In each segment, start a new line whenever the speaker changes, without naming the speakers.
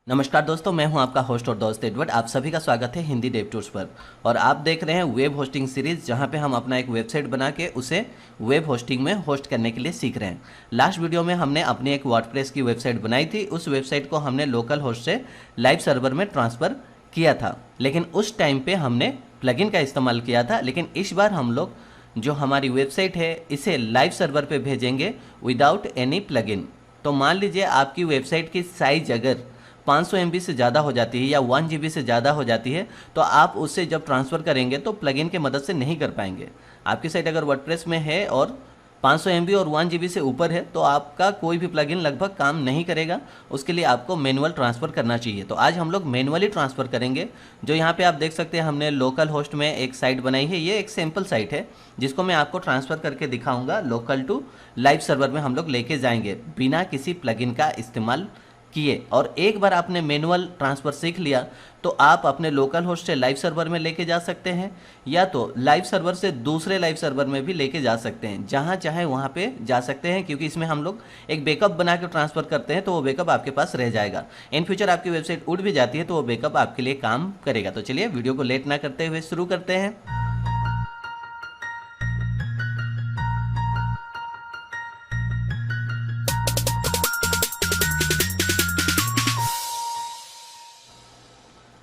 नमस्कार दोस्तों, मैं हूं आपका होस्ट और दोस्त एडवर्ड। आप सभी का स्वागत है हिंदी डेव टूर्स पर। और आप देख रहे हैं वेब होस्टिंग सीरीज, जहां पे हम अपना एक वेबसाइट बना के उसे वेब होस्टिंग में होस्ट करने के लिए सीख रहे हैं। लास्ट वीडियो में हमने अपनी एक वर्डप्रेस की वेबसाइट बनाई थी। उस वेबसाइट को हमने लोकल होस्ट से लाइव सर्वर में ट्रांसफ़र किया था, लेकिन उस टाइम पर हमने प्लगइन का इस्तेमाल किया था। लेकिन इस बार हम लोग जो हमारी वेबसाइट है इसे लाइव सर्वर पर भेजेंगे विदाउट एनी प्लगइन। तो मान लीजिए आपकी वेबसाइट की साइज अगर 500 MB से ज़्यादा हो जाती है या 1 GB से ज़्यादा हो जाती है, तो आप उससे जब ट्रांसफ़र करेंगे तो प्लगइन के मदद से नहीं कर पाएंगे। आपकी साइट अगर वर्डप्रेस में है और 500 MB और 1 GB से ऊपर है, तो आपका कोई भी प्लगइन लगभग काम नहीं करेगा। उसके लिए आपको मैनुअल ट्रांसफ़र करना चाहिए। तो आज हम लोग मैनुअली ट्रांसफ़र करेंगे। जो यहाँ पे आप देख सकते हैं, हमने लोकल होस्ट में एक साइट बनाई है। ये एक सिंपल साइट है जिसको मैं आपको ट्रांसफ़र करके दिखाऊंगा। लोकल टू लाइव सर्वर में हम लोग लेके जाएंगे बिना किसी प्लगइन का इस्तेमाल किए। और एक बार आपने मैनुअल ट्रांसफ़र सीख लिया तो आप अपने लोकल होस्ट से लाइव सर्वर में लेके जा सकते हैं, या तो लाइव सर्वर से दूसरे लाइव सर्वर में भी लेके जा सकते हैं। जहां चाहे वहां पे जा सकते हैं, क्योंकि इसमें हम लोग एक बैकअप बना के ट्रांसफ़र करते हैं, तो वो बैकअप आपके पास रह जाएगा। इन फ्यूचर आपकी वेबसाइट उड़ भी जाती है तो वो बैकअप आपके लिए काम करेगा। तो चलिए वीडियो को लेट ना करते हुए शुरू करते हैं।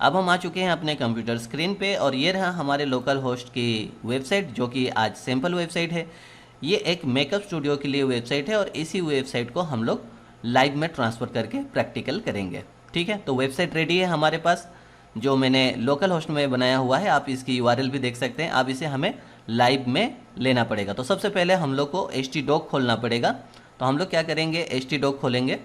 अब हम आ चुके हैं अपने कंप्यूटर स्क्रीन पे, और ये रहा हमारे लोकल होस्ट की वेबसाइट, जो कि आज सैम्पल वेबसाइट है। ये एक मेकअप स्टूडियो के लिए वेबसाइट है, और इसी वेबसाइट को हम लोग लाइव में ट्रांसफ़र करके प्रैक्टिकल करेंगे। ठीक है, तो वेबसाइट रेडी है हमारे पास, जो मैंने लोकल होस्ट में बनाया हुआ है। आप इसकी URL भी देख सकते हैं। अब इसे हमें लाइव में लेना पड़ेगा। तो सबसे पहले हम लोग को htdoc खोलना पड़ेगा। तो हम लोग क्या करेंगे, htdoc खोलेंगे।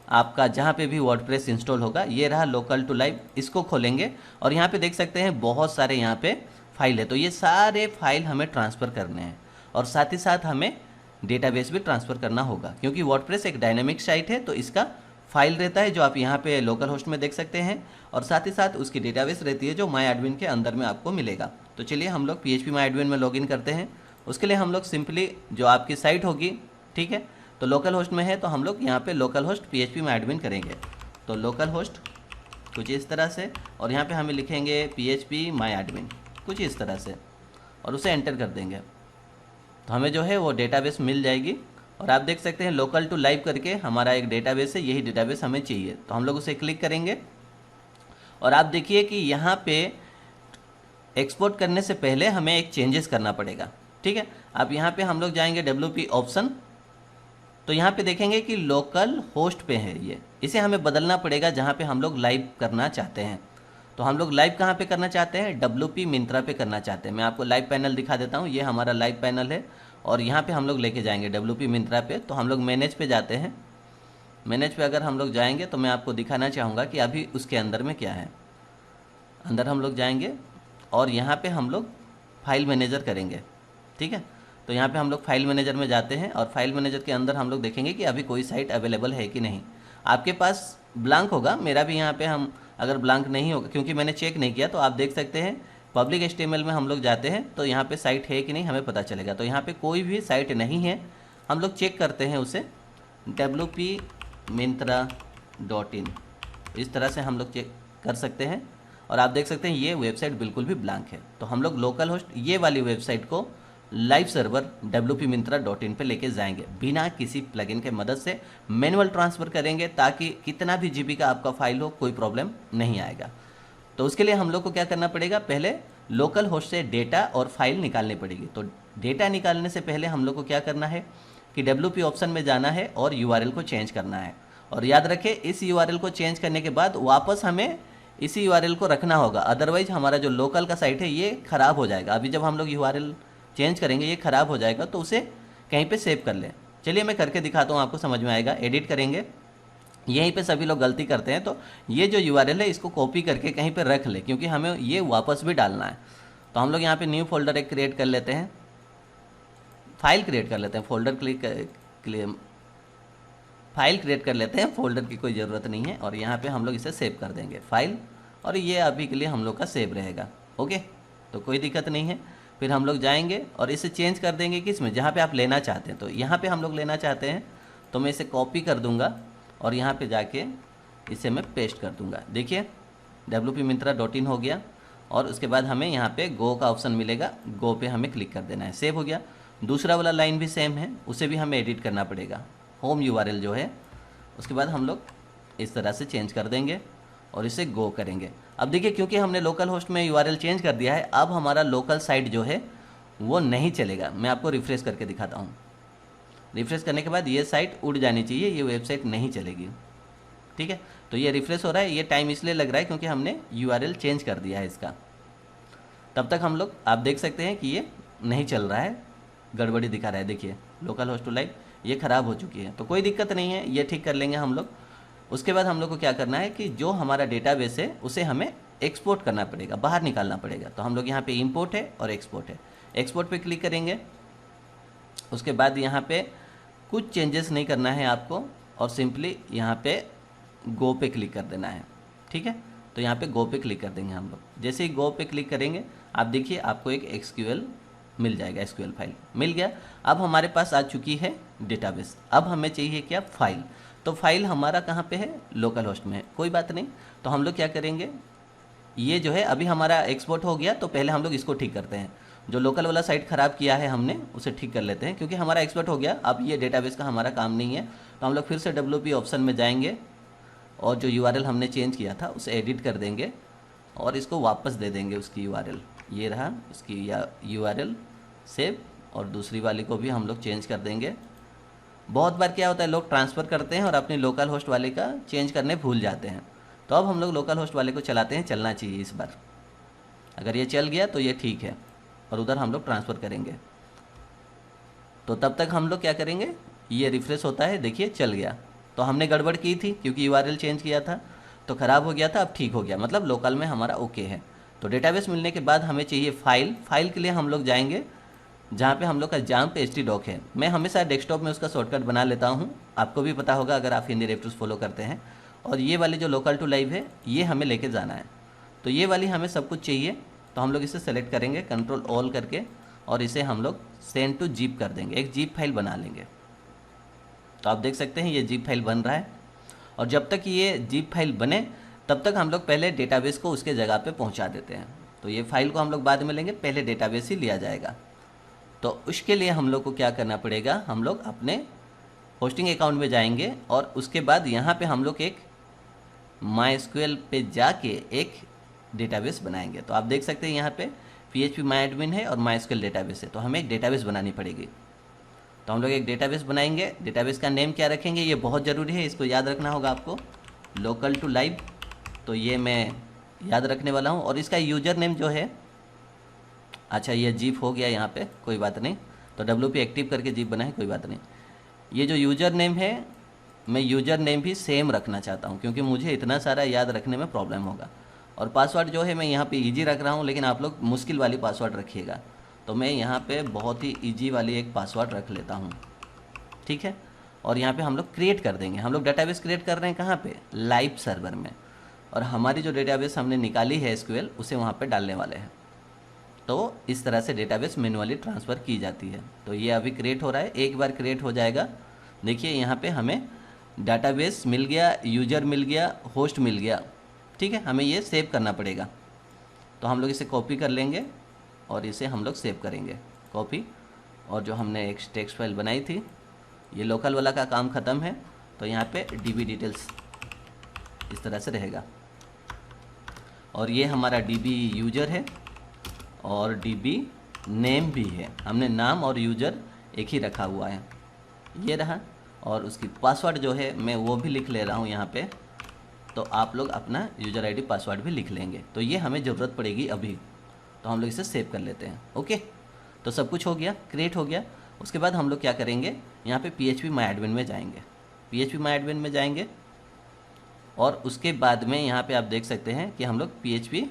आपका जहाँ पे भी वर्डप्रेस इंस्टॉल होगा, ये रहा लोकल टू लाइव, इसको खोलेंगे। और यहाँ पे देख सकते हैं बहुत सारे यहाँ पे फाइल है। तो ये सारे फाइल हमें ट्रांसफ़र करने हैं, और साथ ही साथ हमें डेटाबेस भी ट्रांसफ़र करना होगा, क्योंकि वर्डप्रेस एक डायनेमिक साइट है। तो इसका फाइल रहता है जो आप यहाँ पे लोकल होस्ट में देख सकते हैं, और साथ ही साथ उसकी डेटाबेस रहती है जो माई एडमिन के अंदर में आपको मिलेगा। तो चलिए हम लोग PHP माई एडमिन में लॉगिन करते हैं। उसके लिए हम लोग सिंपली जो आपकी साइट होगी, ठीक है, तो लोकल होस्ट में है तो हम लोग यहाँ पे लोकल होस्ट PHP में एडमिन करेंगे। तो लोकल होस्ट कुछ इस तरह से, और यहाँ पे हमें लिखेंगे PHP माई एडमिन कुछ इस तरह से, और उसे एंटर कर देंगे। तो हमें जो है वो डेटाबेस मिल जाएगी। और आप देख सकते हैं लोकल टू लाइव करके हमारा एक डेटाबेस है, यही डेटाबेस हमें चाहिए। तो हम लोग उसे क्लिक करेंगे, और आप देखिए कि यहाँ पे एक्सपोर्ट करने से पहले हमें एक चेंजेस करना पड़ेगा। ठीक है, अब यहाँ पे हम लोग जाएंगे WP ऑप्शन। तो यहाँ पे देखेंगे कि लोकल होस्ट पे है ये, इसे हमें बदलना पड़ेगा जहाँ पे हम लोग लाइव करना चाहते हैं। तो हम लोग लाइव कहाँ पे करना चाहते हैं, WP मिंत्रा पे करना चाहते हैं। मैं आपको लाइव पैनल दिखा देता हूँ। ये हमारा लाइव पैनल है, और यहाँ पे हम लोग लेके जाएंगे WP मिंत्रा पे। तो हम लोग मैनेज पे जाते हैं। मैनेज पे अगर हम लोग जाएंगे तो मैं आपको दिखाना चाहूँगा कि अभी उसके अंदर में क्या है। अंदर हम लोग जाएंगे, और यहाँ पे हम लोग फाइल मैनेजर करेंगे। ठीक है, तो यहाँ पे हम लोग फाइल मैनेजर में जाते हैं, और फाइल मैनेजर के अंदर हम लोग देखेंगे कि अभी कोई साइट अवेलेबल है कि नहीं। आपके पास ब्लैंक होगा, मेरा भी यहाँ पे हम अगर ब्लैंक नहीं होगा, क्योंकि मैंने चेक नहीं किया। तो आप देख सकते हैं पब्लिक HTML में हम लोक जाते हैं, तो यहाँ पे साइट है कि नहीं हमें पता चलेगा। तो यहाँ पे कोई भी साइट नहीं है, हम लोग चेक करते हैं उसे wpmintra.in, इस तरह से हम लोग चेक कर सकते हैं। और आप देख सकते हैं ये वेबसाइट बिल्कुल भी ब्लैंक है। तो हम लोग लोकल होस्ट ये वाली वेबसाइट को लाइव सर्वर wpmintra.in पे लेके जाएंगे बिना किसी प्लगइन के मदद से। मैनुअल ट्रांसफ़र करेंगे ताकि कितना भी GB का आपका फाइल हो, कोई प्रॉब्लम नहीं आएगा। तो उसके लिए हम लोग को क्या करना पड़ेगा, पहले लोकल होस्ट से डेटा और फाइल निकालनी पड़ेगी। तो डेटा निकालने से पहले हम लोग को क्या करना है कि WP ऑप्शन में जाना है और URL को चेंज करना है। और याद रखें, इस URL को चेंज करने के बाद वापस हमें इसी URL को रखना होगा, अदरवाइज हमारा जो लोकल का साइट है ये ख़राब हो जाएगा। अभी जब हम लोग URL चेंज करेंगे ये ख़राब हो जाएगा, तो उसे कहीं पे सेव कर लें। चलिए मैं करके दिखाता हूँ, आपको समझ में आएगा। एडिट करेंगे, यहीं पे सभी लोग गलती करते हैं। तो ये जो URL है इसको कॉपी करके कहीं पे रख ले, क्योंकि हमें ये वापस भी डालना है। तो हम लोग यहाँ पे न्यू फोल्डर एक क्रिएट कर लेते हैं, फाइल क्रिएट कर लेते हैं, फोल्डर फाइल क्रिएट कर लेते हैं, फोल्डर की कोई ज़रूरत नहीं है। और यहाँ पे हम लोग इसे सेव कर देंगे फाइल, और ये अभी के लिए हम लोग का सेव रहेगा। ओके, तो कोई दिक्कत नहीं है। फिर हम लोग जाएंगे और इसे चेंज कर देंगे किस में, जहाँ पे आप लेना चाहते हैं। तो यहाँ पे हम लोग लेना चाहते हैं, तो मैं इसे कॉपी कर दूंगा, और यहाँ पे जाके इसे मैं पेस्ट कर दूंगा। देखिए wpmyntra.in हो गया और उसके बाद हमें यहाँ पे गो का ऑप्शन मिलेगा, गो पे हमें क्लिक कर देना है, सेव हो गया। दूसरा वाला लाइन भी सेम है, उसे भी हमें एडिट करना पड़ेगा, होम यूआरएल जो है। उसके बाद हम लोग इस तरह से चेंज कर देंगे और इसे गो करेंगे। अब देखिए क्योंकि हमने लोकल होस्ट में यूआरएल चेंज कर दिया है, अब हमारा लोकल साइट जो है वो नहीं चलेगा। मैं आपको रिफ्रेश करके दिखाता हूँ। रिफ्रेश करने के बाद ये साइट उड़ जानी चाहिए, ये वेबसाइट नहीं चलेगी। ठीक है, तो ये रिफ्रेश हो रहा है, ये टाइम इसलिए लग रहा है क्योंकि हमने यूआरएल चेंज कर दिया है इसका। तब तक हम लोग, आप देख सकते हैं कि ये नहीं चल रहा है, गड़बड़ी दिखा रहा है। देखिए लोकल होस्ट टू लाइव ये ख़राब हो चुकी है, तो कोई दिक्कत नहीं है, ये ठीक कर लेंगे हम लोग। उसके बाद हम लोग को क्या करना है कि जो हमारा डेटाबेस है उसे हमें एक्सपोर्ट करना पड़ेगा, बाहर निकालना पड़ेगा। तो हम लोग यहाँ पे इंपोर्ट है और एक्सपोर्ट है, एक्सपोर्ट पे क्लिक करेंगे। उसके बाद यहाँ पे कुछ चेंजेस नहीं करना है आपको और सिंपली यहाँ पे गो पे क्लिक कर देना है। ठीक है, तो यहाँ पे गो पे क्लिक कर देंगे हम लोग। जैसे ही गो पे क्लिक करेंगे आप देखिए आपको एक SQL मिल जाएगा, SQL फाइल मिल गया। अब हमारे पास आ चुकी है डेटाबेस। अब हमें चाहिए क्या, फाइल। तो फाइल हमारा कहाँ पे है, लोकल होस्ट में है। कोई बात नहीं, तो हम लोग क्या करेंगे, ये जो है अभी हमारा एक्सपोर्ट हो गया, तो पहले हम लोग इसको ठीक करते हैं। जो लोकल वाला साइट ख़राब किया है हमने उसे ठीक कर लेते हैं, क्योंकि हमारा एक्सपोर्ट हो गया। अब ये डेटाबेस का हमारा काम नहीं है, तो हम लोग फिर से WP ऑप्शन में जाएंगे और जो URL हमने चेंज किया था उसे एडिट कर देंगे और इसको वापस दे देंगे उसकी URL। ये रहा उसकी URL, सेव। और दूसरी वाली को भी हम लोग चेंज कर देंगे। बहुत बार क्या होता है, लोग ट्रांसफ़र करते हैं और अपनी लोकल होस्ट वाले का चेंज करने भूल जाते हैं। तो अब हम लोग लोकल होस्ट वाले को चलाते हैं, चलना चाहिए इस बार। अगर ये चल गया तो ये ठीक है और उधर हम लोग ट्रांसफ़र करेंगे। तो तब तक हम लोग क्या करेंगे, ये रिफ्रेश होता है, देखिए चल गया। तो हमने गड़बड़ की थी क्योंकि URL चेंज किया था तो ख़राब हो गया था, अब ठीक हो गया, मतलब लोकल में हमारा ओके है। तो डेटाबेस मिलने के बाद हमें चाहिए फाइल। फाइल के लिए हम लोग जाएंगे जहाँ पे हम लोग का जंप htdoc है। मैं हमेशा डेस्कटॉप में उसका शॉर्टकट बना लेता हूँ, आपको भी पता होगा अगर आप हिंदी रेफ्टूस फॉलो करते हैं। और ये वाली जो लोकल टू लाइव है ये हमें लेके जाना है, तो ये वाली हमें सब कुछ चाहिए। तो हम लोग इसे सेलेक्ट करेंगे कंट्रोल ऑल करके और इसे हम लोग सेंड टू जीप कर देंगे, एक जीप फाइल बना लेंगे। तो आप देख सकते हैं ये जीप फाइल बन रहा है। और जब तक ये जीप फाइल बने तब तक हम लोग पहले डेटाबेस को उसके जगह पे पहुंचा देते हैं। तो ये फाइल को हम लोग बाद में लेंगे, पहले डेटाबेस ही लिया जाएगा। तो उसके लिए हम लोग को क्या करना पड़ेगा, हम लोग अपने होस्टिंग अकाउंट में जाएंगे और उसके बाद यहाँ पे हम लोग एक MySQL पे जाके एक डेटाबेस बनाएंगे। तो आप देख सकते हैं यहाँ पे PHP MyAdmin है और MySQL डेटाबेस है, तो हमें एक डेटाबेस बनानी पड़ेगी। तो हम लोग एक डेटाबेस बनाएंगे। डेटाबेस का नेम क्या रखेंगे ये बहुत ज़रूरी है, इसको याद रखना होगा आपको, लोकल टू लाइव। तो ये मैं याद रखने वाला हूँ। और इसका यूज़र नेम जो है, अच्छा ये जीप हो गया यहाँ पे, कोई बात नहीं। तो WP एक्टिव करके जीप बना है, कोई बात नहीं। ये जो यूज़र नेम है मैं यूज़र नेम भी सेम रखना चाहता हूँ क्योंकि मुझे इतना सारा याद रखने में प्रॉब्लम होगा। और पासवर्ड जो है मैं यहाँ पे इजी रख रहा हूँ, लेकिन आप लोग मुश्किल वाली पासवर्ड रखिएगा। तो मैं यहाँ पे बहुत ही इजी वाली एक पासवर्ड रख लेता हूँ, ठीक है। और यहाँ पे हम लोग क्रिएट कर देंगे। हम लोग डेटाबेस क्रिएट कर रहे हैं कहाँ पे, लाइव सर्वर में। और हमारी जो डेटाबेस हमने निकाली है SQL उसे वहाँ पे डालने वाले हैं। तो इस तरह से डेटाबेस मैन्युअली ट्रांसफ़र की जाती है। तो ये अभी क्रिएट हो रहा है, एक बार क्रिएट हो जाएगा। देखिए यहाँ पे हमें डेटाबेस मिल गया, यूज़र मिल गया, होस्ट मिल गया, ठीक है। हमें ये सेव करना पड़ेगा, तो हम लोग इसे कॉपी कर लेंगे और इसे हम लोग सेव करेंगे, कॉपी। और जो हमने एक टेक्स्ट फाइल बनाई थी, ये लोकल वाला का काम ख़त्म है। तो यहाँ पे DB डिटेल्स इस तरह से रहेगा। और ये हमारा DB यूज़र है और DB नेम भी है, हमने नाम और यूज़र एक ही रखा हुआ है, ये रहा। और उसकी पासवर्ड जो है मैं वो भी लिख ले रहा हूँ यहाँ पे। तो आप लोग अपना यूज़र ID पासवर्ड भी लिख लेंगे, तो ये हमें ज़रूरत पड़ेगी अभी। तो हम लोग इसे सेव कर लेते हैं, ओके। तो सब कुछ हो गया, क्रिएट हो गया। उसके बाद हम लोग क्या करेंगे, यहाँ पे PHP MyAdmin में जाएंगे। PHP MyAdmin में जाएंगे और उसके बाद में यहाँ पे आप देख सकते हैं कि हम लोग PHP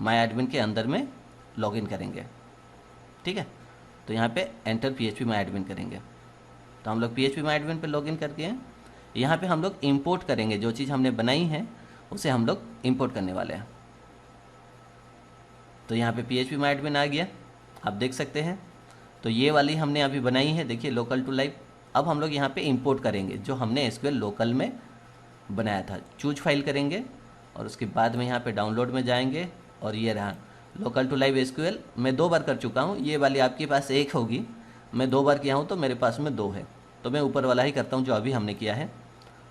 MyAdmin के अंदर में लॉगिन करेंगे, ठीक है। तो यहाँ पे एंटर PHP MyAdmin करेंगे। तो हम लोग PHP MyAdmin पे लॉगिन करके हैं। यहाँ पे हम लोग इंपोर्ट करेंगे, जो चीज़ हमने बनाई है उसे हम लोग इंपोर्ट करने वाले हैं। तो यहाँ पे PHP MyAdmin आ गया, आप देख सकते हैं। तो ये वाली हमने अभी बनाई है, देखिए लोकल टू लाइव। अब हम लोग यहाँ पे इंपोर्ट करेंगे जो हमने SQL लोकल में बनाया था। चूज फाइल करेंगे और उसके बाद में यहाँ पे डाउनलोड में जाएंगे और ये रहा लोकल टू लाइव एसक्यूएल। मैं 2 बार कर चुका हूँ, ये वाली आपके पास एक होगी, मैं 2 बार किया हूँ तो मेरे पास में 2 है, तो मैं ऊपर वाला ही करता हूँ जो अभी हमने किया है।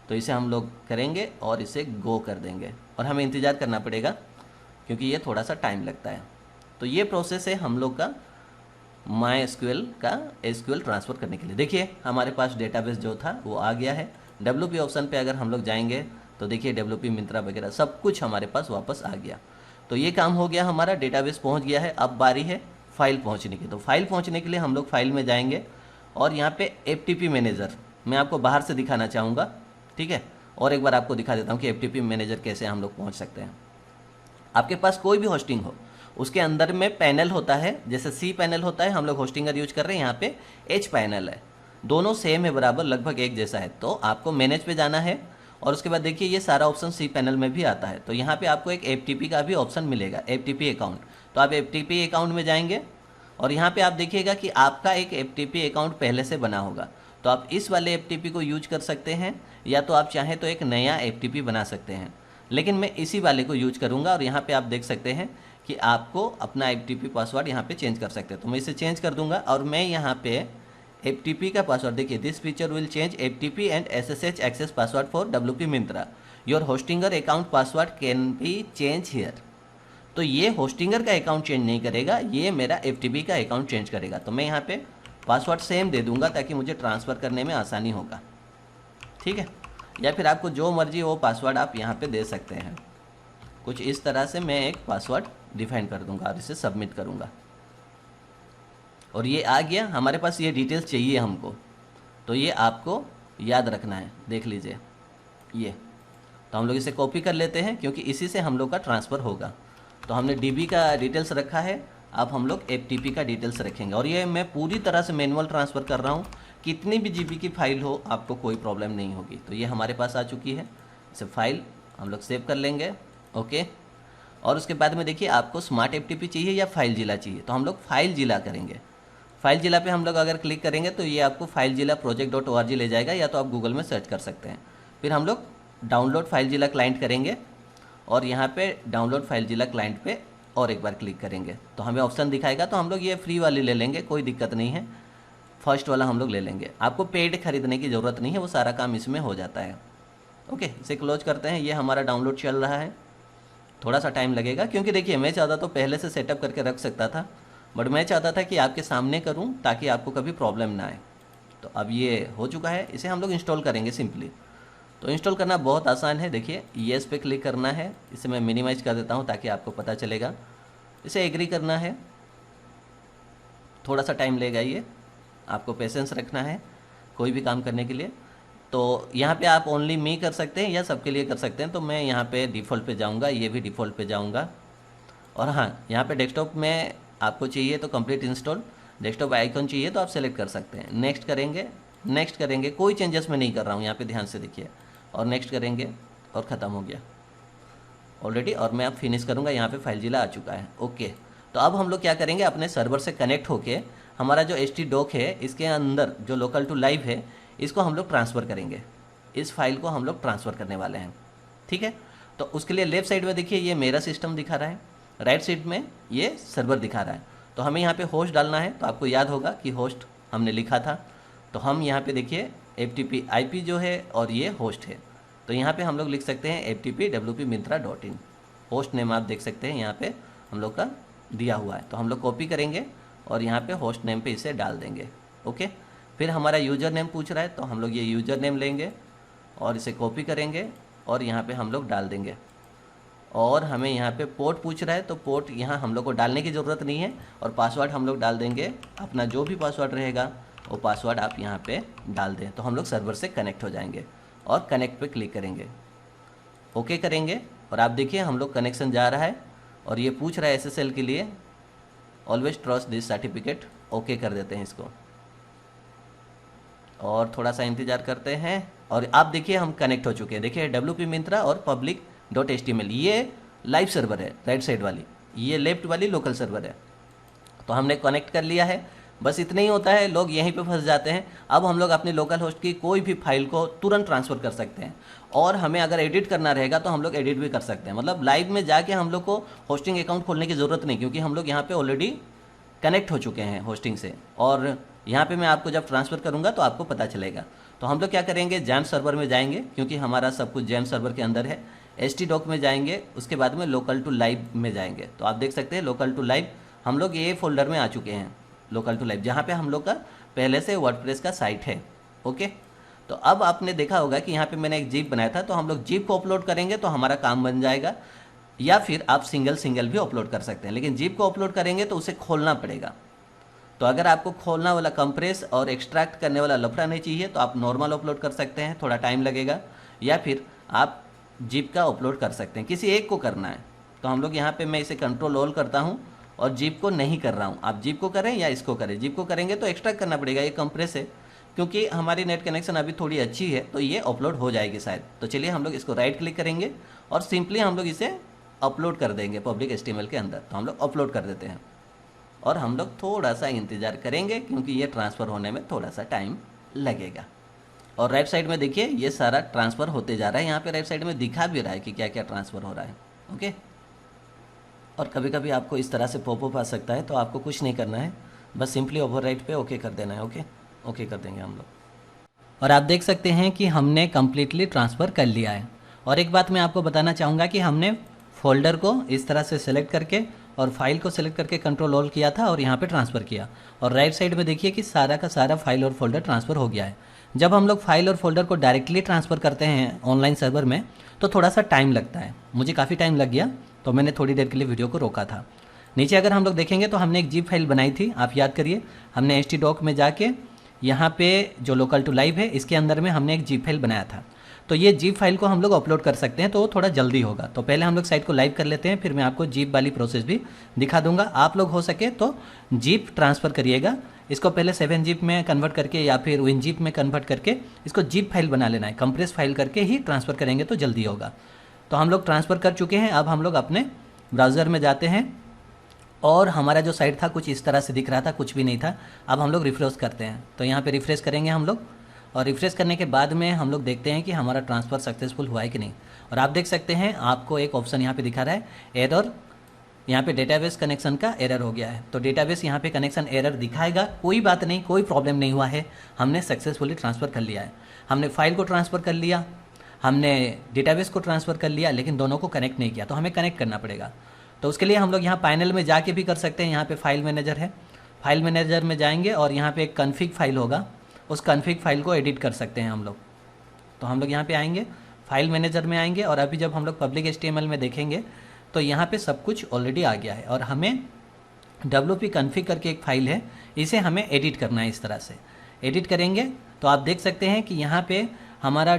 तो इसे हम लोग करेंगे और इसे गो कर देंगे और हमें इंतज़ार करना पड़ेगा क्योंकि ये थोड़ा सा टाइम लगता है। तो ये प्रोसेस है हम लोग का माई एसक्यूएल का एसक्यूएल ट्रांसफ़र करने के लिए। देखिए हमारे पास डेटाबेस जो था वो आ गया है। WP ऑप्शन पे अगर हम लोग जाएंगे तो देखिए WP मिंत्रा वगैरह सब कुछ हमारे पास वापस आ गया। तो ये काम हो गया, हमारा डेटाबेस पहुंच गया है। अब बारी है फाइल पहुंचने की। तो फाइल पहुंचने के लिए हम लोग फाइल में जाएंगे और यहाँ पे FTP मैनेजर मैं आपको बाहर से दिखाना चाहूँगा, ठीक है। और एक बार आपको दिखा देता हूँ कि FTP मैनेजर कैसे हम लोग पहुँच सकते हैं। आपके पास कोई भी होस्टिंग हो उसके अंदर में पैनल होता है, जैसे सी पैनल होता है, हम लोग होस्टिंगर यूज कर रहे हैं, यहाँ पे एच पैनल है, दोनों सेम है, बराबर लगभग एक जैसा है। तो आपको मैनेज पे जाना है और उसके बाद देखिए ये सारा ऑप्शन सी पैनल में भी आता है। तो यहाँ पे आपको एक FTP का भी ऑप्शन मिलेगा, FTP अकाउंट। तो आप FTP अकाउंट में जाएंगे और यहाँ पे आप देखिएगा कि आपका एक FTP अकाउंट पहले से बना होगा, तो आप इस वाले FTP को यूज कर सकते हैं, या तो आप चाहें तो एक नया FTP बना सकते हैं, लेकिन मैं इसी वाले को यूज करूँगा। और यहाँ पे आप देख सकते हैं कि आपको अपना FTP पासवर्ड यहाँ पे चेंज कर सकते हैं। तो मैं इसे चेंज कर दूंगा और मैं यहाँ पे FTP का पासवर्ड देखिए, this feature will change FTP and SSH access password for WP Myntra, your Hostinger account password can be change here. तो ये होस्टिंगर का अकाउंट चेंज नहीं करेगा, ये मेरा FTP का अकाउंट चेंज करेगा। तो मैं यहाँ पे पासवर्ड सेम दे दूंगा ताकि मुझे ट्रांसफ़र करने में आसानी होगा, ठीक है। या फिर आपको जो मर्जी वो पासवर्ड आप यहाँ पे दे सकते हैं। कुछ इस तरह से मैं एक पासवर्ड डिफाइन कर दूंगा और इसे सबमिट करूंगा और ये आ गया। हमारे पास ये डिटेल्स चाहिए हमको, तो ये आपको याद रखना है, देख लीजिए ये। तो हम लोग इसे कॉपी कर लेते हैं क्योंकि इसी से हम लोग का ट्रांसफ़र होगा। तो हमने DB का डिटेल्स रखा है, अब हम लोग FTP का डिटेल्स रखेंगे। और ये मैं पूरी तरह से मैनुअल ट्रांसफ़र कर रहा हूँ, कितनी भी GB की फाइल हो आपको कोई प्रॉब्लम नहीं होगी। तो ये हमारे पास आ चुकी है, इसे फाइल हम लोग सेव कर लेंगे, ओके। और उसके बाद में देखिए आपको स्मार्ट FTP चाहिए या फाइल जिला चाहिए, तो हम लोग फाइल जिला करेंगे। फाइल जिला पे हम लोग अगर क्लिक करेंगे तो ये आपको फाइल जिला project.org ले जाएगा, या तो आप गूगल में सर्च कर सकते हैं। फिर हम लोग डाउनलोड फाइल जिला क्लाइंट करेंगे और यहाँ पे डाउनलोड फाइल जिला क्लाइंट पे और एक बार क्लिक करेंगे तो हमें ऑप्शन दिखाएगा। तो हम लोग ये फ्री वाली ले लेंगे, कोई दिक्कत नहीं है, फर्स्ट वाला हम लोग ले लेंगे। आपको पेड खरीदने की ज़रूरत नहीं है, वो सारा काम इसमें हो जाता है, ओके। इसे क्लोज करते हैं। ये हमारा डाउनलोड चल रहा है, थोड़ा सा टाइम लगेगा क्योंकि देखिए मैं चाहता तो पहले से सेटअप करके रख सकता था, बट मैं चाहता था कि आपके सामने करूं ताकि आपको कभी प्रॉब्लम ना आए। तो अब ये हो चुका है, इसे हम लोग इंस्टॉल करेंगे सिंपली। तो इंस्टॉल करना बहुत आसान है, देखिए येस पे क्लिक करना है, इसे मैं मिनिमाइज कर देता हूं ताकि आपको पता चलेगा। इसे एग्री करना है, थोड़ा सा टाइम लेगा, ये आपको पेशेंस रखना है कोई भी काम करने के लिए। तो यहाँ पे आप ओनली मी कर सकते हैं या सबके लिए कर सकते हैं। तो मैं यहाँ पे डिफ़ॉल्ट पे जाऊँगा, ये भी डिफ़ॉल्ट पे जाऊँगा। और हाँ, यहाँ पे डेस्कटॉप में आपको चाहिए तो कंप्लीट इंस्टॉल डेस्कटॉप आइकन चाहिए तो आप सेलेक्ट कर सकते हैं। नेक्स्ट करेंगे, नेक्स्ट करेंगे, कोई चेंजेस मैं नहीं कर रहा हूँ, यहाँ पे ध्यान से देखिए। और नेक्स्ट करेंगे और ख़त्म हो गया ऑलरेडी। और मैं अब फिनिश करूँगा, यहाँ पे फाइल जिला आ चुका है, ओके। तो अब हम लोग क्या करेंगे, अपने सर्वर से कनेक्ट होके हमारा जो htdoc है इसके अंदर जो लोकल टू लाइव है इसको हम लोग ट्रांसफ़र करेंगे। इस फाइल को हम लोग ट्रांसफ़र करने वाले हैं, ठीक है। तो उसके लिए लेफ्ट साइड में देखिए ये मेरा सिस्टम दिखा रहा है, राइट साइड में ये सर्वर दिखा रहा है। तो हमें यहाँ पे होस्ट डालना है, तो आपको याद होगा कि होस्ट हमने लिखा था। तो हम यहाँ पे देखिए FTP IP जो है और ये होस्ट है, तो यहाँ पे हम लोग लिख सकते हैं ftp.wpmintra.in। होस्ट नेम आप देख सकते हैं यहाँ पे हम लोग का दिया हुआ है। तो हम लोग कॉपी करेंगे और यहाँ पे होस्ट नेम पे इसे डाल देंगे, ओके। फिर हमारा यूज़र नेम पूछ रहा है, तो हम लोग ये यूज़र नेम लेंगे और इसे कॉपी करेंगे और यहाँ पे हम लोग डाल देंगे। और हमें यहाँ पे पोर्ट पूछ रहा है, तो पोर्ट यहाँ हम लोग को डालने की ज़रूरत नहीं है। और पासवर्ड हम लोग डाल देंगे, अपना जो भी पासवर्ड रहेगा वो पासवर्ड आप यहाँ पे डाल दें। तो हम लोग सर्वर से कनेक्ट हो जाएंगे और कनेक्ट पे क्लिक करेंगे, ओके करेंगे। और आप देखिए हम लोग कनेक्शन जा रहा है और ये पूछ रहा है SSL के लिए, always trust this certificate, okay कर देते हैं इसको और थोड़ा सा इंतज़ार करते हैं। और आप देखिए हम कनेक्ट हो चुके हैं, देखिए WP मिंत्रा और public.html, ये लाइव सर्वर है राइट साइड वाली, ये लेफ्ट वाली लोकल सर्वर है। तो हमने कनेक्ट कर लिया है। बस इतना ही होता है, लोग यहीं पे फंस जाते हैं। अब हम लोग अपने लोकल होस्ट की कोई भी फाइल को तुरंत ट्रांसफ़र कर सकते हैं, और हमें अगर एडिट करना रहेगा तो हम लोग एडिट भी कर सकते हैं। मतलब लाइव में जाके हम लोग को होस्टिंग अकाउंट खोलने की ज़रूरत नहीं, क्योंकि हम लोग यहाँ पे ऑलरेडी कनेक्ट हो चुके हैं होस्टिंग से। और यहाँ पे मैं आपको जब ट्रांसफ़र करूँगा तो आपको पता चलेगा। तो हम लोग क्या करेंगे, जैम्प सर्वर में जाएंगे, क्योंकि हमारा सब कुछ जैम्प सर्वर के अंदर है। htdoc में जाएंगे, उसके बाद में लोकल टू लाइव में जाएंगे। तो आप देख सकते हैं लोकल टू लाइव, हम लोग ये फोल्डर में आ चुके हैं, लोकल टू लाइव, जहाँ पे हम लोग का पहले से वर्डप्रेस का साइट है। ओके, तो अब आपने देखा होगा कि यहाँ पे मैंने एक जीप बनाया था, तो हम लोग जीप को अपलोड करेंगे तो हमारा काम बन जाएगा। या फिर आप सिंगल सिंगल भी अपलोड कर सकते हैं, लेकिन जीप को अपलोड करेंगे तो उसे खोलना पड़ेगा। तो अगर आपको खोलना वाला, कंप्रेस और एक्सट्रैक्ट करने वाला लफड़ा नहीं चाहिए तो आप नॉर्मल अपलोड कर सकते हैं, थोड़ा टाइम लगेगा। या फिर आप जीप का अपलोड कर सकते हैं, किसी एक को करना है। तो हम लोग यहाँ पे, मैं इसे कंट्रोल ऑल करता हूँ और जीप को नहीं कर रहा हूँ। आप जीप को करें या इसको करें, जीप को करेंगे तो एक्सट्रैक्ट करना पड़ेगा, ये कंप्रेस है। क्योंकि हमारी नेट कनेक्शन अभी थोड़ी अच्छी है तो ये अपलोड हो जाएगी शायद। तो चलिए हम लोग इसको राइट क्लिक करेंगे और सिंपली हम लोग इसे अपलोड कर देंगे पब्लिक HTML के अंदर। तो हम लोग अपलोड कर देते हैं और हम लोग थोड़ा सा इंतज़ार करेंगे, क्योंकि ये ट्रांसफ़र होने में थोड़ा सा टाइम लगेगा। और राइट साइड में देखिए ये सारा ट्रांसफ़र होते जा रहा है, यहाँ पे राइट साइड में दिखा भी रहा है कि क्या क्या ट्रांसफ़र हो रहा है। ओके, और कभी कभी आपको इस तरह से पॉपअप आ सकता है, तो आपको कुछ नहीं करना है, बस सिंपली ओवरराइट पे ओके कर देना है। ओके, ओके कर देंगे हम लोग। और आप देख सकते हैं कि हमने कम्प्लीटली ट्रांसफ़र कर लिया है। और एक बात मैं आपको बताना चाहूँगा कि हमने फोल्डर को इस तरह से सेलेक्ट करके और फाइल को सेलेक्ट करके कंट्रोल ऑल किया था और यहाँ पे ट्रांसफ़र किया। और राइट साइड में देखिए कि सारा का सारा फाइल और फोल्डर ट्रांसफ़र हो गया है। जब हम लोग फाइल और फोल्डर को डायरेक्टली ट्रांसफ़र करते हैं ऑनलाइन सर्वर में तो थोड़ा सा टाइम लगता है, मुझे काफ़ी टाइम लग गया, तो मैंने थोड़ी देर के लिए वीडियो को रोका था। नीचे अगर हम लोग देखेंगे तो हमने एक जीप फाइल बनाई थी, आप याद करिए। हमने htdoc में जाके यहाँ पे जो लोकल टू लाइव है इसके अंदर में हमने एक जीप फाइल बनाया था। तो ये जीप फाइल को हम लोग अपलोड कर सकते हैं, तो वो थोड़ा जल्दी होगा। तो पहले हम लोग साइट को लाइव कर लेते हैं, फिर मैं आपको जीप वाली प्रोसेस भी दिखा दूंगा। आप लोग हो सके तो जीप ट्रांसफ़र करिएगा, इसको पहले 7 जीप में कन्वर्ट करके या फिर विन जीप में कन्वर्ट करके इसको जीप फाइल बना लेना है। कंप्रेस फाइल करके ही ट्रांसफ़र करेंगे तो जल्दी होगा। तो हम लोग ट्रांसफ़र कर चुके हैं। अब हम लोग अपने ब्राउज़र में जाते हैं और हमारा जो साइट था कुछ इस तरह से दिख रहा था, कुछ भी नहीं था। अब हम लोग रिफ्रेश करते हैं, तो यहाँ पे रिफ्रेश करेंगे हम लोग, और रिफ्रेश करने के बाद में हम लोग देखते हैं कि हमारा ट्रांसफ़र सक्सेसफुल हुआ है कि नहीं। और आप देख सकते हैं आपको एक ऑप्शन यहाँ पे दिखा रहा है एरर, यहाँ पे डेटाबेस कनेक्शन का एरर हो गया है। तो डेटाबेस यहाँ पे कनेक्शन एरर दिखाएगा, कोई बात नहीं, कोई प्रॉब्लम नहीं हुआ है, हमने सक्सेसफुली ट्रांसफ़र कर लिया है। हमने फाइल को ट्रांसफ़र कर लिया, हमने डेटाबेस को ट्रांसफ़र कर लिया, लेकिन दोनों को कनेक्ट नहीं किया, तो हमें कनेक्ट करना पड़ेगा। तो उसके लिए हम लोग यहाँ पैनल में जाके भी कर सकते हैं। यहाँ पे फाइल मैनेजर है, फाइल मैनेजर में जाएंगे और यहाँ पे एक कन्फिग फाइल होगा, उस कन्फिग फाइल को एडिट कर सकते हैं हम लोग। तो हम लोग यहाँ पे आएंगे, फाइल मैनेजर में आएंगे, और अभी जब हम लोग पब्लिक HTML में देखेंगे तो यहाँ पे सब कुछ ऑलरेडी आ गया है। और हमें WP config करके एक फ़ाइल है, इसे हमें एडिट करना है। इस तरह से एडिट करेंगे तो आप देख सकते हैं कि यहाँ पे हमारा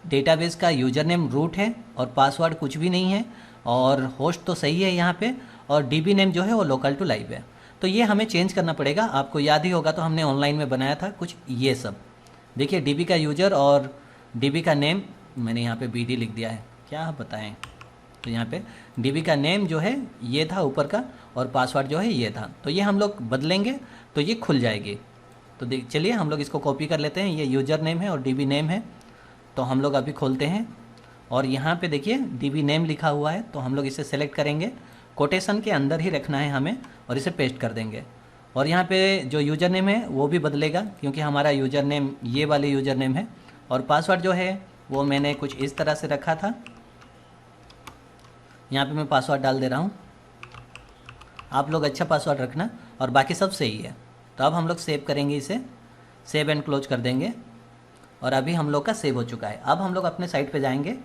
डेटाबेस का यूज़र नेम रूट है और पासवर्ड कुछ भी नहीं है, और होस्ट तो सही है यहाँ पे, और DB नेम जो है वो लोकल टू लाइव है। तो ये हमें चेंज करना पड़ेगा। आपको याद ही होगा, तो हमने ऑनलाइन में बनाया था कुछ ये सब। देखिए DB का यूज़र और DB का नेम, मैंने यहाँ पे BD लिख दिया है, क्या बताएं। तो यहाँ पे DB का नेम जो है ये था ऊपर का, और पासवर्ड जो है ये था। तो ये हम लोग बदलेंगे तो ये खुल जाएगी। तो चलिए हम लोग इसको कॉपी कर लेते हैं, ये यूज़र नेम है और DB नेम है। तो हम लोग अभी खोलते हैं और यहाँ पे देखिए DB नेम लिखा हुआ है, तो हम लोग इसे सेलेक्ट करेंगे, कोटेशन के अंदर ही रखना है हमें, और इसे पेस्ट कर देंगे। और यहाँ पे जो यूज़र नेम है वो भी बदलेगा, क्योंकि हमारा यूज़र नेम ये वाले यूज़र नेम है, और पासवर्ड जो है वो मैंने कुछ इस तरह से रखा था। यहाँ पे मैं पासवर्ड डाल दे रहा हूँ, आप लोग अच्छा पासवर्ड रखना, और बाकी सब सही है। तो अब हम लोग सेव करेंगे, इसे सेव एंड क्लोज कर देंगे, और अभी हम लोग का सेव हो चुका है। अब हम लोग अपने साइट पे जाएंगे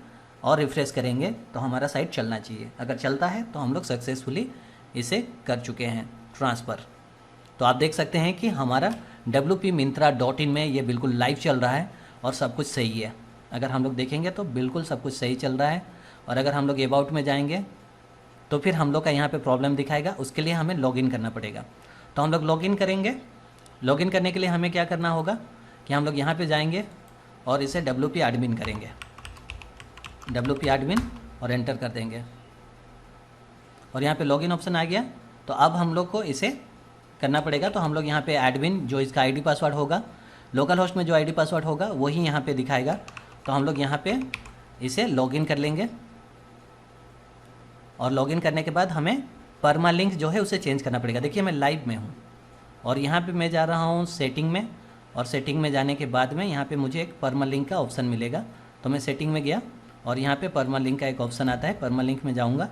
और रिफ़्रेश करेंगे, तो हमारा साइट चलना चाहिए। अगर चलता है तो हम लोग सक्सेसफुली इसे कर चुके हैं ट्रांसफ़र। तो आप देख सकते हैं कि हमारा wp-myntra.in में ये बिल्कुल लाइव चल रहा है और सब कुछ सही है। अगर हम लोग देखेंगे तो बिल्कुल सब कुछ सही चल रहा है। और अगर हम लोग अबाउट में जाएंगे तो फिर हम लोग का यहाँ पे प्रॉब्लम दिखाएगा, उसके लिए हमें लॉगिन करना पड़ेगा। तो हम लोग लॉगिन करेंगे। लॉगिन करने के लिए हमें क्या करना होगा कि हम लोग यहाँ पे जाएंगे और इसे WP admin करेंगे, WP admin, और एंटर कर देंगे। और यहाँ पे लॉगिन ऑप्शन आ गया। तो अब हम लोग को इसे करना पड़ेगा। तो हम लोग यहाँ पे एडमिन जो इसका आईडी पासवर्ड होगा, लोकल होस्ट में जो आईडी पासवर्ड होगा वही यहाँ पे दिखाएगा। तो हम लोग यहाँ पे इसे लॉगिन कर लेंगे और लॉगिन करने के बाद हमें परमालिंक जो है उसे चेंज करना पड़ेगा। देखिए मैं लाइव में हूँ और यहाँ पे मैं जा रहा हूँ सेटिंग में, और सेटिंग में जाने के बाद में यहाँ पे मुझे एक परमालिंक का ऑप्शन मिलेगा। तो मैं सेटिंग में गया और यहाँ पे परमालिंक का एक ऑप्शन आता है, परमालिंक में जाऊँगा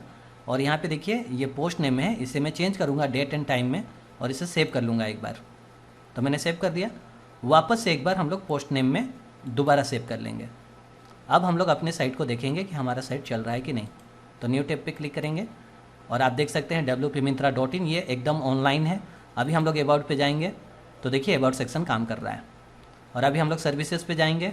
और यहाँ पे देखिए ये पोस्ट नेम है, इसे मैं चेंज करूँगा डेट एंड टाइम में और इसे सेव कर लूँगा एक बार। तो मैंने सेव कर दिया। वापस से एक बार हम लोग पोस्ट नेम में दोबारा सेव कर लेंगे। अब हम लोग अपने साइट को देखेंगे कि हमारा साइट चल रहा है कि नहीं। तो न्यू टैब पे क्लिक करेंगे और आप देख सकते हैं wpmintra.in, ये एकदम ऑनलाइन है। अभी हम लोग अबाउट पे जाएंगे तो देखिए अबाउट सेक्शन काम कर रहा है, और अभी हम लोग सर्विसेज पे जाएंगे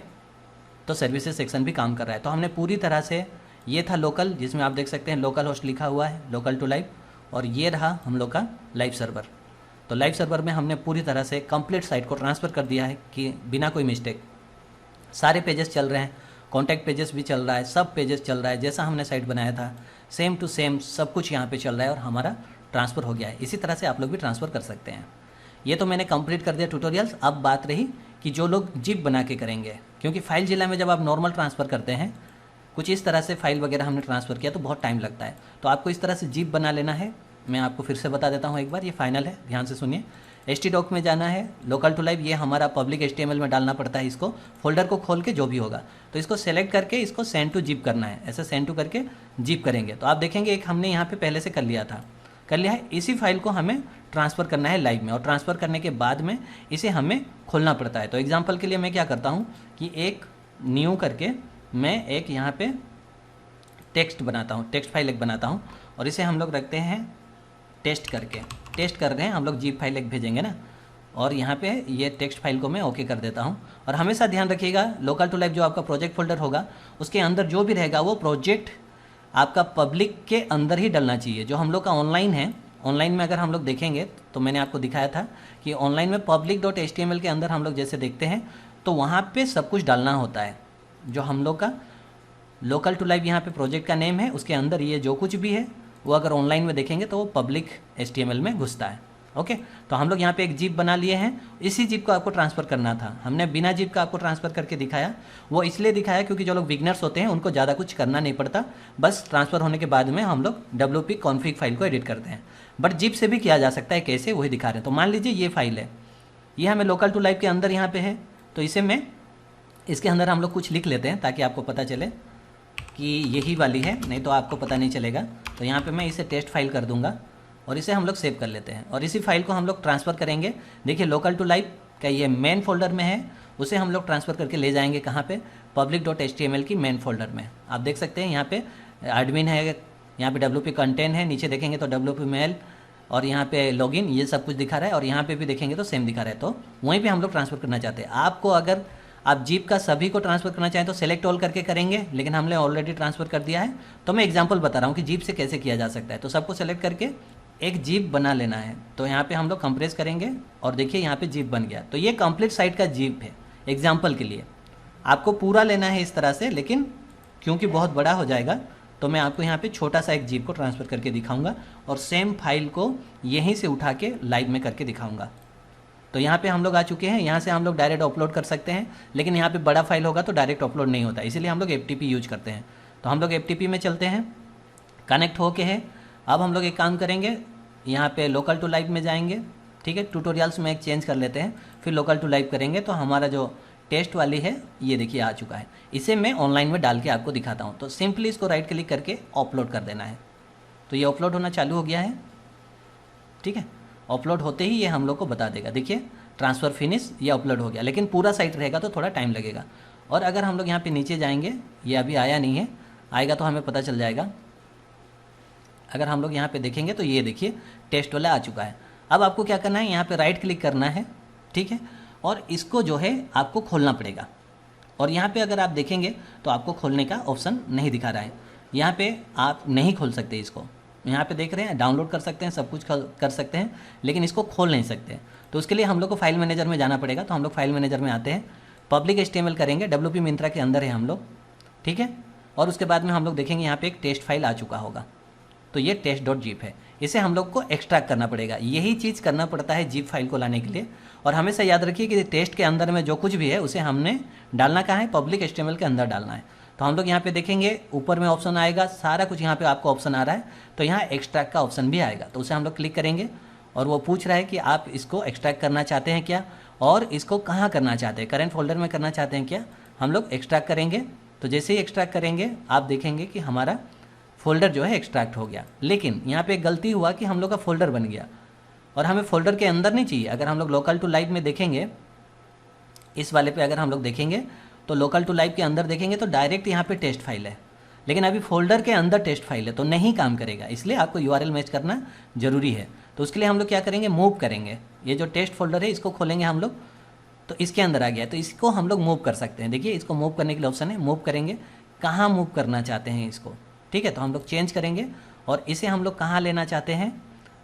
तो सर्विसेज सेक्शन भी काम कर रहा है। तो हमने पूरी तरह से, ये था लोकल जिसमें आप देख सकते हैं लोकल होस्ट लिखा हुआ है, लोकल टू लाइव, और ये रहा हम लोग का लाइव सर्वर। तो लाइव सर्वर में हमने पूरी तरह से कंप्लीट साइट को ट्रांसफ़र कर दिया है कि बिना कोई मिस्टेक। सारे पेजेस चल रहे हैं, कॉन्टैक्ट पेजेस भी चल रहा है, सब पेजेस चल रहा है, जैसा हमने साइट बनाया था सेम टू सेम सब कुछ यहाँ पे चल रहा है और हमारा ट्रांसफ़र हो गया है। इसी तरह से आप लोग भी ट्रांसफ़र कर सकते हैं। ये तो मैंने कंप्लीट कर दिया ट्यूटोरियल्स। अब बात रही कि जो लोग जिप बना के करेंगे, क्योंकि फाइल जिला में जब आप नॉर्मल ट्रांसफ़र करते हैं कुछ इस तरह से फाइल वगैरह हमने ट्रांसफ़र किया तो बहुत टाइम लगता है। तो आपको इस तरह से जिप बना लेना है। मैं आपको फिर से बता देता हूँ एक बार, ये फाइनल है, ध्यान से सुनिए। htdoc में जाना है, लोकल टू लाइव, ये हमारा पब्लिक HTML में डालना पड़ता है। इसको फोल्डर को खोल के जो भी होगा तो इसको सेलेक्ट करके इसको सेंड टू जिप करना है। ऐसे सेंड टू करके जिप करेंगे तो आप देखेंगे एक हमने यहाँ पे पहले से कर लिया है। इसी फाइल को हमें ट्रांसफ़र करना है लाइव में, और ट्रांसफ़र करने के बाद में इसे हमें खोलना पड़ता है। तो एग्जाम्पल के लिए मैं क्या करता हूँ कि एक न्यू करके मैं एक यहाँ पे टेक्स्ट बनाता हूँ, टेक्स्ट फाइल एक बनाता हूँ, और इसे हम लोग रखते हैं टेस्ट करके। टेस्ट कर रहे हैं हम लोग, जिप फाइल एक भेजेंगे ना, और यहाँ पे ये टेक्स्ट फाइल को मैं ओके कर देता हूँ। और हमेशा ध्यान रखिएगा लोकल टू लाइव जो आपका प्रोजेक्ट फोल्डर होगा उसके अंदर जो भी रहेगा वो प्रोजेक्ट आपका पब्लिक के अंदर ही डलना चाहिए। जो हम लोग का ऑनलाइन है, ऑनलाइन में अगर हम लोग देखेंगे तो मैंने आपको दिखाया था कि ऑनलाइन में public.html के अंदर हम लोग जैसे देखते हैं तो वहाँ पे सब कुछ डालना होता है। जो हम लोग का लोकल टू लाइव यहाँ पे प्रोजेक्ट का नेम है, उसके अंदर ये जो कुछ भी है वो अगर ऑनलाइन में देखेंगे तो वो पब्लिक HTML में घुसता है। ओके, तो हम लोग यहाँ पे एक जिप बना लिए हैं। इसी जिप को आपको ट्रांसफ़र करना था, हमने बिना जिप का आपको ट्रांसफ़र करके दिखाया। वो इसलिए दिखाया क्योंकि जो लोग बिगनर्स होते हैं उनको ज़्यादा कुछ करना नहीं पड़ता, बस ट्रांसफ़र होने के बाद में हम लोग wp config फाइल को एडिट करते हैं। बट जिप से भी किया जा सकता है, कैसे वही दिखा रहे हैं। तो मान लीजिए ये फाइल है, ये हमें लोकल टू लाइव के अंदर यहाँ पे है, तो इसे मैं इसके अंदर हम लोग कुछ लिख लेते हैं ताकि आपको पता चले कि यही वाली है, नहीं तो आपको पता नहीं चलेगा। तो यहाँ पे मैं इसे टेस्ट फाइल कर दूंगा और इसे हम लोग सेव कर लेते हैं और इसी फाइल को हम लोग ट्रांसफ़र करेंगे। देखिए लोकल टू लाइव का ये मेन फोल्डर में है, उसे हम लोग ट्रांसफ़र करके ले जाएंगे कहाँ पे, public.html की मेन फोल्डर में। आप देख सकते हैं यहाँ पे एडमिन है, यहाँ पे wp कंटेंट है, नीचे देखेंगे तो wp मेल, और यहाँ पे लॉगिन, ये सब कुछ दिखा रहा है, और यहाँ पे भी देखेंगे तो सेम दिखा रहा है। तो वहीं पे हम लोग ट्रांसफ़र करना चाहते हैं। आपको अगर आप जिप का सभी को ट्रांसफ़र करना चाहें तो सेलेक्ट ऑल करके करेंगे, लेकिन हमने ऑलरेडी ट्रांसफ़र कर दिया है तो मैं एग्जांपल बता रहा हूँ कि जिप से कैसे किया जा सकता है। तो सबको सेलेक्ट करके एक जिप बना लेना है। तो यहाँ पे हम लोग कंप्रेस करेंगे और देखिए यहाँ पे जिप बन गया। तो ये कंप्लीट साइट का जिप है। एग्जाम्पल के लिए आपको पूरा लेना है इस तरह से, लेकिन क्योंकि बहुत बड़ा हो जाएगा तो मैं आपको यहाँ पे छोटा सा एक जिप को ट्रांसफ़र करके दिखाऊंगा और सेम फाइल को यहीं से उठा के लाइव में करके दिखाऊंगा। तो यहाँ पे हम लोग आ चुके हैं, यहाँ से हम लोग डायरेक्ट अपलोड कर सकते हैं, लेकिन यहाँ पे बड़ा फाइल होगा तो डायरेक्ट अपलोड नहीं होता, इसीलिए हम लोग FTP यूज करते हैं। तो हम लोग FTP में चलते हैं, कनेक्ट होके है। अब हम लोग एक काम करेंगे, यहाँ पे लोकल टू लाइव में जाएंगे, ठीक है, ट्यूटोरियल्स में एक चेंज कर लेते हैं, फिर लोकल टू लाइव करेंगे। तो हमारा जो टेस्ट वाली है ये देखिए आ चुका है, इसे मैं ऑनलाइन में डाल के आपको दिखाता हूँ। तो सिंपली इसको राइट क्लिक करके अपलोड कर देना है। तो ये अपलोड होना चालू हो गया है, ठीक है। अपलोड होते ही ये हम लोग को बता देगा, देखिए ट्रांसफ़र फिनिश, ये अपलोड हो गया। लेकिन पूरा साइट रहेगा तो थोड़ा टाइम लगेगा। और अगर हम लोग यहाँ पे नीचे जाएंगे, ये अभी आया नहीं है, आएगा तो हमें पता चल जाएगा। अगर हम लोग यहाँ पे देखेंगे तो ये देखिए टेस्ट वाला आ चुका है। अब आपको क्या करना है, यहाँ पे राइट क्लिक करना है, ठीक है, और इसको जो है आपको खोलना पड़ेगा। और यहाँ पे अगर आप देखेंगे तो आपको खोलने का ऑप्शन नहीं दिखा रहा है, यहाँ पे आप नहीं खोल सकते इसको। यहाँ पे देख रहे हैं डाउनलोड कर सकते हैं, सब कुछ कर सकते हैं, लेकिन इसको खोल नहीं सकते। तो उसके लिए हम लोग को फाइल मैनेजर में जाना पड़ेगा। तो हम लोग फाइल मैनेजर में आते हैं, पब्लिक HTML करेंगे, wp मिंत्रा के अंदर है हम लोग, ठीक है। और उसके बाद में हम लोग देखेंगे यहाँ पे एक टेस्ट फाइल आ चुका होगा, तो ये test.zip है, इसे हम लोग को एक्सट्रैक्ट करना पड़ेगा। यही चीज़ करना पड़ता है जिप फाइल को लाने के लिए। और हमेशा याद रखिए कि टेस्ट के अंदर में जो कुछ भी है उसे हमने डालना कहाँ है, पब्लिक HTML के अंदर डालना है। तो हम लोग यहाँ पे देखेंगे ऊपर में ऑप्शन आएगा, सारा कुछ यहाँ पे आपको ऑप्शन आ रहा है, तो यहाँ एक्सट्रैक्ट का ऑप्शन भी आएगा, तो उसे हम लोग क्लिक करेंगे और वो पूछ रहा है कि आप इसको एक्सट्रैक्ट करना चाहते हैं क्या और इसको कहाँ करना चाहते हैं, करेंट फोल्डर में करना चाहते हैं क्या। हम लोग एक्सट्रैक्ट करेंगे, तो जैसे ही एक्सट्रैक्ट करेंगे आप देखेंगे कि हमारा फोल्डर जो है एक्सट्रैक्ट हो गया। लेकिन यहाँ पे एक गलती हुआ कि हम लोग का फोल्डर बन गया और हमें फोल्डर के अंदर नहीं चाहिए। अगर हम लोग लोकल टू लाइव में देखेंगे, इस वाले पे अगर हम लोग देखेंगे तो लोकल टू लाइव के अंदर देखेंगे तो डायरेक्ट यहाँ पे टेस्ट फाइल है, लेकिन अभी फोल्डर के अंदर टेस्ट फाइल है तो नहीं काम करेगा। इसलिए आपको URL मैच करना जरूरी है। तो उसके लिए हम लोग क्या करेंगे, मूव करेंगे। ये जो टेस्ट फोल्डर है इसको खोलेंगे हम लोग, तो इसके अंदर आ गया, तो इसको हम लोग मूव कर सकते हैं। देखिए इसको मूव करने के लिए ऑप्शन है, मूव करेंगे, कहाँ मूव करना चाहते हैं इसको, ठीक है। तो हम लोग चेंज करेंगे और इसे हम लोग कहाँ लेना चाहते हैं,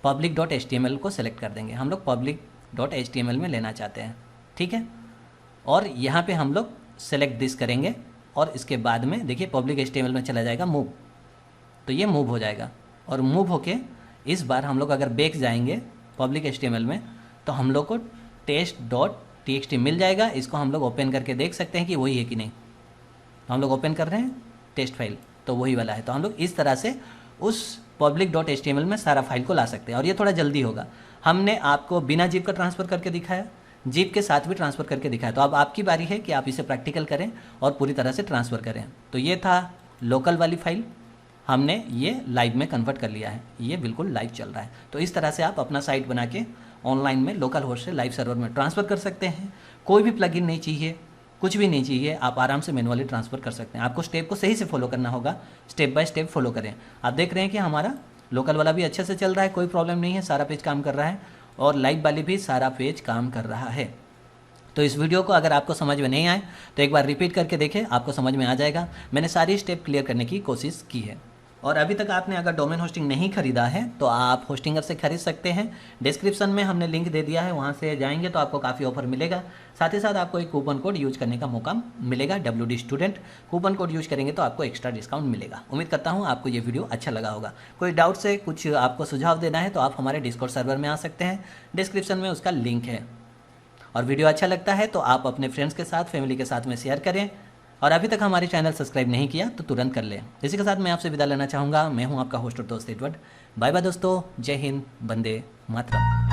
public.html को सेलेक्ट कर देंगे। हम लोग public.html में लेना चाहते हैं, ठीक है। और यहाँ पे हम लोग सेलेक्ट दिस करेंगे और इसके बाद में देखिए पब्लिक HTML में चला जाएगा मूव, तो ये मूव हो जाएगा। और मूव होके इस बार हम लोग अगर बैक जाएंगे पब्लिक HTML में तो हम लोग को test.txt मिल जाएगा। इसको हम लोग ओपन करके देख सकते हैं कि वही है कि नहीं। तो हम लोग ओपन कर रहे हैं टेस्ट फाइल, तो वही वाला है। तो हम लोग इस तरह से उस public.html में सारा फाइल को ला सकते हैं और ये थोड़ा जल्दी होगा। हमने आपको बिना जिप का ट्रांसफ़र करके दिखाया, जिप के साथ भी ट्रांसफ़र करके दिखाया, तो अब आपकी बारी है कि आप इसे प्रैक्टिकल करें और पूरी तरह से ट्रांसफ़र करें। तो ये था लोकल वाली फाइल, हमने ये लाइव में कन्वर्ट कर लिया है, ये बिल्कुल लाइव चल रहा है। तो इस तरह से आप अपना साइट बना के ऑनलाइन में लोकल होस्ट से लाइव सर्वर में ट्रांसफ़र कर सकते हैं। कोई भी प्लगइन नहीं चाहिए, कुछ भी नहीं चाहिए, आप आराम से मैनुअली ट्रांसफ़र कर सकते हैं। आपको स्टेप को सही से फॉलो करना होगा, स्टेप बाय स्टेप फॉलो करें। आप देख रहे हैं कि हमारा लोकल वाला भी अच्छे से चल रहा है, कोई प्रॉब्लम नहीं है, सारा पेज काम कर रहा है और लाइव वाली भी सारा पेज काम कर रहा है। तो इस वीडियो को अगर आपको समझ में नहीं आए तो एक बार रिपीट करके देखें, आपको समझ में आ जाएगा। मैंने सारी स्टेप क्लियर करने की कोशिश की है। और अभी तक आपने अगर डोमेन होस्टिंग नहीं खरीदा है तो आप होस्टिंगर से खरीद सकते हैं। डिस्क्रिप्शन में हमने लिंक दे दिया है, वहाँ से जाएंगे तो आपको काफ़ी ऑफर मिलेगा। साथ ही साथ आपको एक कूपन कोड यूज करने का मौका मिलेगा, WD student. Coupon code use करेंगे तो आपको एक्स्ट्रा डिस्काउंट मिलेगा। उम्मीद करता हूँ आपको ये वीडियो अच्छा लगा होगा। कोई डाउट से कुछ आपको सुझाव देना है तो आप हमारे डिस्कॉर्ड सर्वर में आ सकते हैं, डिस्क्रिप्शन में उसका लिंक है। और वीडियो अच्छा लगता है तो आप अपने फ्रेंड्स के साथ, फैमिली के साथ में शेयर करें। और अभी तक हमारे चैनल सब्सक्राइब नहीं किया तो तुरंत कर लें। इसी के साथ मैं आपसे विदा लेना चाहूँगा। मैं हूँ आपका होस्ट और दोस्त एडवर्ड। बाय बाय दोस्तों, जय हिंद, वंदे मातरम।